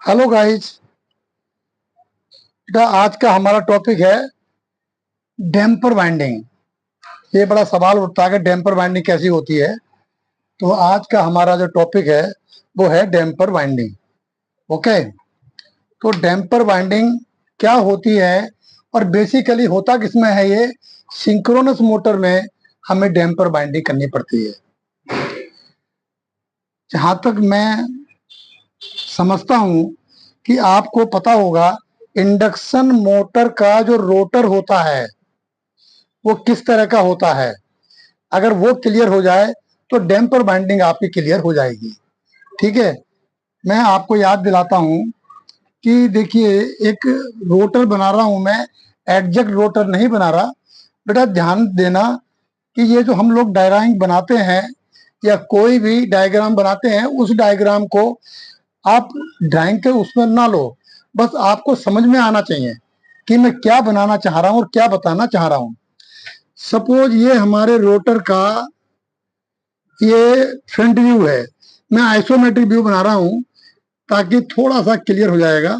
Hello guys. बेटा आज का हमारा टॉपिक है डैम्पर बाइंडिंग। ये बड़ा सवाल उठता है कि डैम्पर बाइंडिंग कैसी होती है। तो आज का हमारा जो टॉपिक है वो है डैम्पर बाइंडिंग। ओके, तो डैम्पर बाइंडिंग क्या होती है और बेसिकली होता किसमें है ये? सिंक्रोनस मोटर में हमें डैम्पर बाइंडिंग करनी पड़ती है। जहां तक मैं समझता हूं कि आपको पता होगा, इंडक्शन मोटर का जो रोटर होता है वो किस तरह का होता है। अगर वो क्लियर हो जाए तो डैम्पर बाइंडिंग आपकी क्लियर हो जाएगी। ठीक है, मैं आपको याद दिलाता हूं कि देखिए, एक रोटर बना रहा हूं मैं, एग्जैक्ट रोटर नहीं बना रहा। बेटा ध्यान देना कि ये जो हम लोग डायग्राम बनाते हैं या कोई भी डायग्राम बनाते हैं, उस डायग्राम को आप ड्राइंग के उसमें ना लो। बस आपको समझ में आना चाहिए कि मैं क्या बनाना चाह रहा हूं और क्या बताना चाह रहा हूं। सपोज ये हमारे रोटर का ये फ्रंट व्यू है। मैं आइसोमेट्रिक व्यू बना रहा हूं ताकि थोड़ा सा क्लियर हो जाएगा।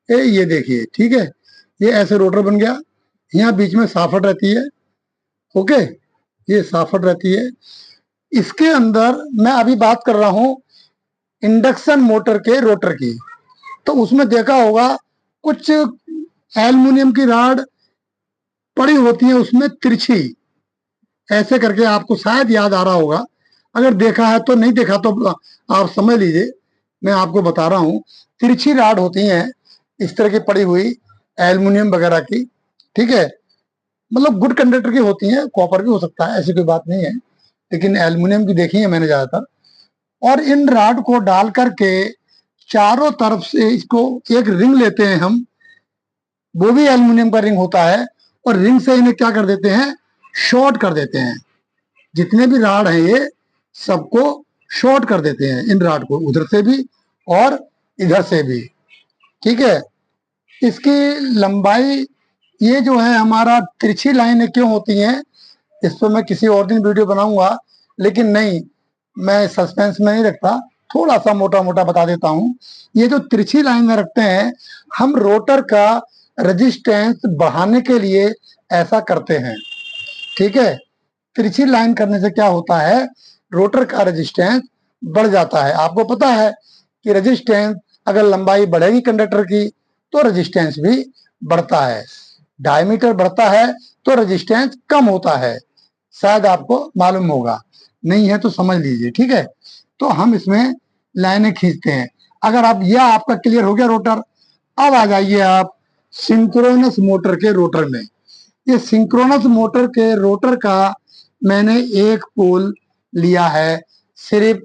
ये देखिए, ठीक है, ये ऐसे रोटर बन गया। यहाँ बीच में साफट रहती है। ओके, ये साफट रहती है। इसके अंदर मैं अभी बात कर रहा हूं इंडक्शन मोटर के रोटर की। तो उसमें देखा होगा कुछ एल्युमिनियम की राड पड़ी होती है उसमें तिरछी, ऐसे करके आपको शायद याद आ रहा होगा। अगर देखा है तो, नहीं देखा तो आप समझ लीजिए, मैं आपको बता रहा हूं। तिरछी राड होती हैं इस तरह की पड़ी हुई, एल्युमिनियम वगैरह की। ठीक है, मतलब गुड कंडक्टर की होती हैं, कॉपर भी हो सकता है, ऐसी कोई बात नहीं है, लेकिन एल्युमिनियम की देखी है मैंने ज्यादातर। और इन राड को डाल करके चारों तरफ से इसको एक रिंग लेते हैं हम, वो भी एल्युमिनियम का रिंग होता है, और रिंग से इन्हें क्या कर देते हैं, शॉर्ट कर देते हैं। जितने भी राड हैं ये सबको शॉर्ट कर देते हैं, इन राड को उधर से भी और इधर से भी। ठीक है, इसकी लंबाई, ये जो है हमारा तिरछी लाइनें क्यों होती हैं, इस पर मैं किसी और दिन वीडियो बनाऊंगा, लेकिन नहीं, मैं सस्पेंस में नहीं रखता, थोड़ा सा मोटा मोटा बता देता हूं। ये जो तिरछी लाइन में रखते हैं, हम रोटर का रेजिस्टेंस बढ़ाने के लिए ऐसा करते हैं। ठीक है, तिरछी लाइन करने से क्या होता है, रोटर का रेजिस्टेंस बढ़ जाता है। आपको पता है कि रेजिस्टेंस, अगर लंबाई बढ़ेगी कंडक्टर की तो रेजिस्टेंस भी बढ़ता है, डायमीटर बढ़ता है तो रेजिस्टेंस कम होता है। शायद आपको मालूम होगा, नहीं है तो समझ लीजिए। ठीक है, तो हम इसमें लाइनें खींचते हैं। अगर आप, यह आपका क्लियर हो गया रोटर। अब आ जाइए आप सिंक्रोनस मोटर के रोटर में। ये सिंक्रोनस मोटर के रोटर का मैंने एक पोल लिया है सिर्फ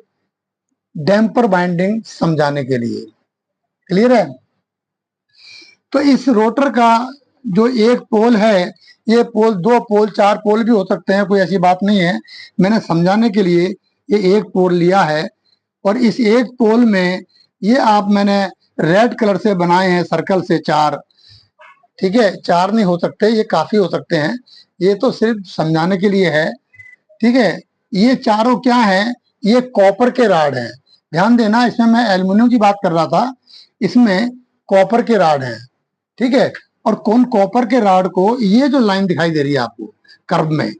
डैम्पर बाइंडिंग समझाने के लिए। क्लियर है? तो इस रोटर का जो एक पोल है, ये पोल, दो पोल, चार पोल भी हो सकते हैं, कोई ऐसी बात नहीं है। मैंने समझाने के लिए ये एक पोल लिया है, और इस एक पोल में ये आप, मैंने रेड कलर से बनाए हैं सर्कल से चार। ठीक है, चार नहीं हो सकते, ये काफी हो सकते हैं, ये तो सिर्फ समझाने के लिए है। ठीक है, ये चारों क्या है, ये कॉपर के राड हैं। ध्यान देना, इसमें मैं एल्युमिनियम की बात कर रहा था, इसमें कॉपर के राड हैं। ठीक है, और कौन कॉपर के राड को, ये जो लाइन दिखाई दे रही है आपको कर्व में,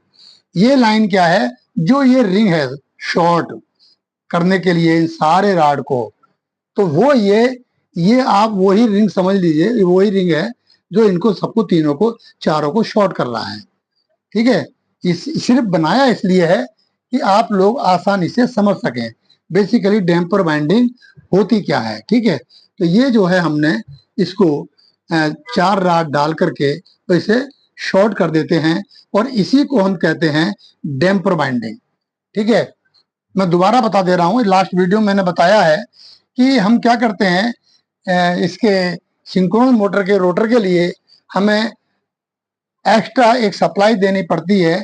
ये लाइन क्या है, जो ये रिंग है शॉर्ट करने के लिए इन सारे राड को, तो वो ये आप वही रिंग समझ लीजिए, वही रिंग है जो इनको सबको, तीनों को, चारों को शॉर्ट कर रहा है। ठीक है, इस सिर्फ बनाया इसलिए है कि आप लोग आसानी से समझ सकें बेसिकली डैम्पर बाइंडिंग होती क्या है। ठीक है, तो ये जो है हमने इसको चार राड डाल करके वैसे शॉर्ट कर देते हैं, और इसी को हम कहते हैं डैम्पर बाइंडिंग। ठीक है, मैं दोबारा बता दे रहा हूँ, लास्ट वीडियो में मैंने बताया है कि हम क्या करते हैं, इसके सिंक्रोनस मोटर के रोटर के लिए हमें एक्स्ट्रा एक सप्लाई देनी पड़ती है,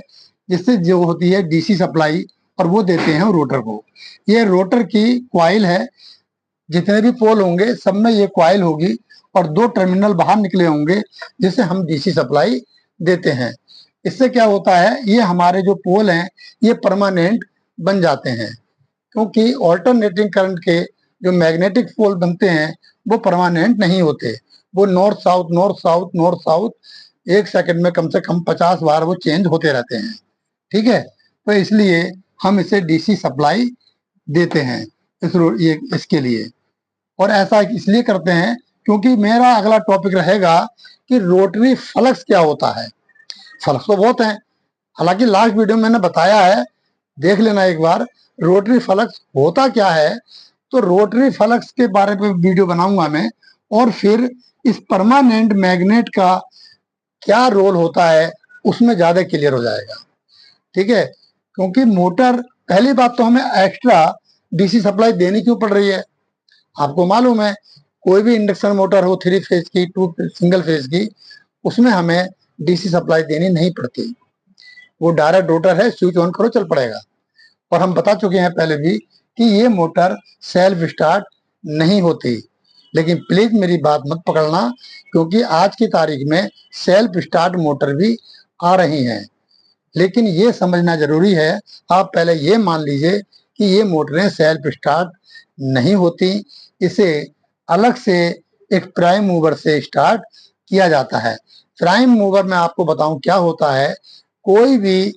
जिससे जो होती है डीसी सप्लाई, और वो देते हैं रोटर को। ये रोटर की क्वाइल है, जितने भी पोल होंगे सब में ये क्वाइल होगी, और दो टर्मिनल बाहर निकले होंगे जिससे हम डीसी सप्लाई देते हैं। इससे क्या होता है, ये हमारे जो पोल हैं ये परमानेंट बन जाते हैं, क्योंकि ऑल्टरनेटिंग करंट के जो मैग्नेटिक पोल बनते हैं वो परमानेंट नहीं होते, वो north south north south north south 1 second में कम से कम 50 बार वो चेंज होते रहते हैं। ठीक है, तो इसलिए हम इसे डीसी सप्लाई देते हैं ये इसके लिए। और ऐसा इसलिए करते हैं क्योंकि मेरा अगला टॉपिक रहेगा कि रोटरी फ्लक्स क्या होता है। फ्लक्स तो बहुत है, हालांकि लास्ट वीडियो में मैंने बताया है, देख लेना एक बार रोटरी फ्लक्स होता क्या है। तो रोटरी फ्लक्स के बारे में वीडियो बनाऊंगा मैं, और फिर इस परमानेंट मैग्नेट का क्या रोल होता है उसमें ज्यादा क्लियर हो जाएगा। ठीक है, क्योंकि मोटर, पहली बात तो हमें एक्स्ट्रा डीसी सप्लाई देनी क्यों पड़ रही है। आपको मालूम है कोई भी इंडक्शन मोटर हो 3 फेज की, 2 सिंगल फेज की, उसमें हमें डीसी सप्लाई देनी नहीं पड़ती, वो डायरेक्ट रोटर है, स्विच ऑन करो चल पड़ेगा। और हम बता चुके हैं पहले भी कि ये मोटर सेल्फ स्टार्ट नहीं होती। लेकिन प्लीज मेरी बात मत पकड़ना, क्योंकि आज की तारीख में सेल्फ स्टार्ट मोटर भी आ रही हैं। लेकिन ये समझना जरूरी है, आप पहले ये मान लीजिए कि ये मोटरें सेल्फ स्टार्ट नहीं होती, इसे अलग से एक प्राइम मूवर से स्टार्ट किया जाता है। प्राइम मूवर में आपको बताऊं क्या होता है, कोई भी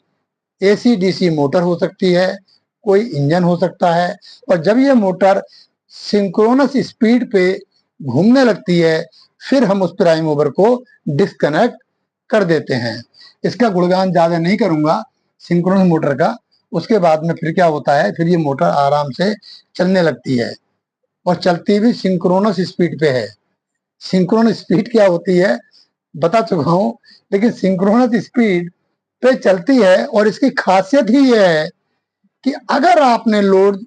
एसी डीसी मोटर हो सकती है, कोई इंजन हो सकता है, और जब ये मोटर सिंक्रोनस स्पीड पे घूमने लगती है फिर हम उस प्राइम मूवर को डिस्कनेक्ट कर देते हैं। इसका गुणगान ज्यादा नहीं करूंगा सिंक्रोनस मोटर का। उसके बाद में फिर क्या होता है, फिर ये मोटर आराम से चलने लगती है, और चलती भी सिंक्रोनस स्पीड पे है। सिंक्रोनस स्पीड क्या होती है बता चुका हूं, लेकिन सिंक्रोनस स्पीड पे चलती है, और इसकी खासियत ही यह है कि अगर आपने लोड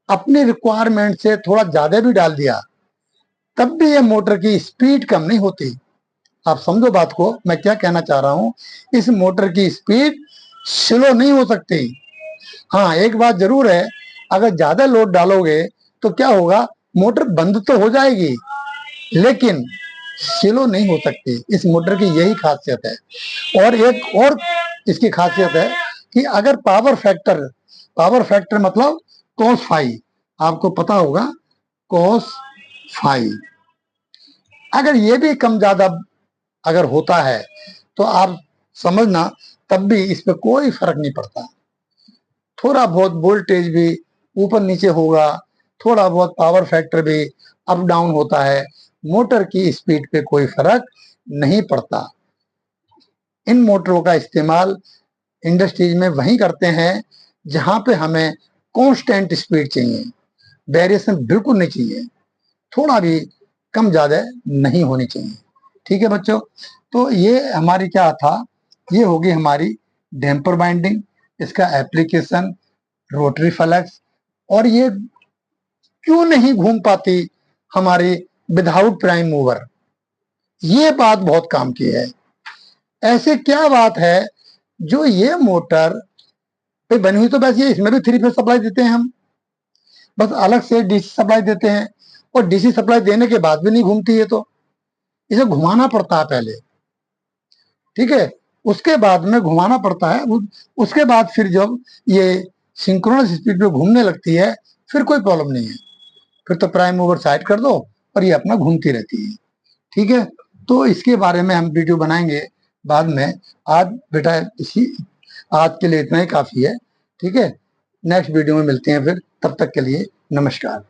अपनी रिक्वायरमेंट से थोड़ा ज्यादा भी डाल दिया तब भी ये मोटर की स्पीड कम नहीं होती। आप समझो बात को, मैं क्या कहना चाह रहा हूं, इस मोटर की स्पीड स्लो नहीं हो सकती। हाँ, एक बात जरूर है, अगर ज्यादा लोड डालोगे तो क्या होगा, मोटर बंद तो हो जाएगी लेकिन स्लो नहीं हो सकती। इस मोटर की यही खासियत है। और एक और इसकी खासियत है कि अगर पावर फैक्टर मतलब cos फाई, आपको पता होगा cos फाई, अगर ये भी कम ज्यादा अगर होता है तो आप समझना तब भी इस पे कोई फर्क नहीं पड़ता। थोड़ा बहुत वोल्टेज भी ऊपर नीचे होगा, थोड़ा बहुत पावर फैक्टर भी अप डाउन होता है, मोटर की स्पीड पे कोई फर्क नहीं पड़ता। इन मोटरों का इस्तेमाल इंडस्ट्रीज में वहीं करते हैं जहां पे हमें कांस्टेंट स्पीड चाहिए, वेरिएशन बिल्कुल नहीं चाहिए, थोड़ा भी कम ज्यादा नहीं होनी चाहिए। ठीक है बच्चों, तो ये हमारी क्या था, ये होगी हमारी डैम्पर बाइंडिंग, इसका एप्लीकेशन, रोटरी फ्लक्स, और ये क्यों नहीं घूम पाती हमारी विदाउट प्राइम मूवर, ये बात बहुत काम की है। ऐसे क्या बात है जो ये मोटर पे बनी हुई, तो बस ये इसमें भी 3 फेज सप्लाई देते हैं हम, बस अलग से डीसी सप्लाई देते हैं, और डीसी सप्लाई देने के बाद भी नहीं घूमती है, तो इसे घुमाना पड़ता है पहले। ठीक है, उसके बाद में घुमाना पड़ता है, उसके बाद फिर जब ये सिंक्रोनस स्पीड पे घूमने लगती है फिर कोई प्रॉब्लम नहीं है, फिर तो प्राइम मूवर साइड कर दो और ये अपना घूमती रहती है। ठीक है, तो इसके बारे में हम वीडियो बनाएंगे बाद में। आज बेटा इसी आज के लिए इतना ही काफी है। ठीक है, नेक्स्ट वीडियो में मिलते हैं फिर, तब तक के लिए नमस्कार।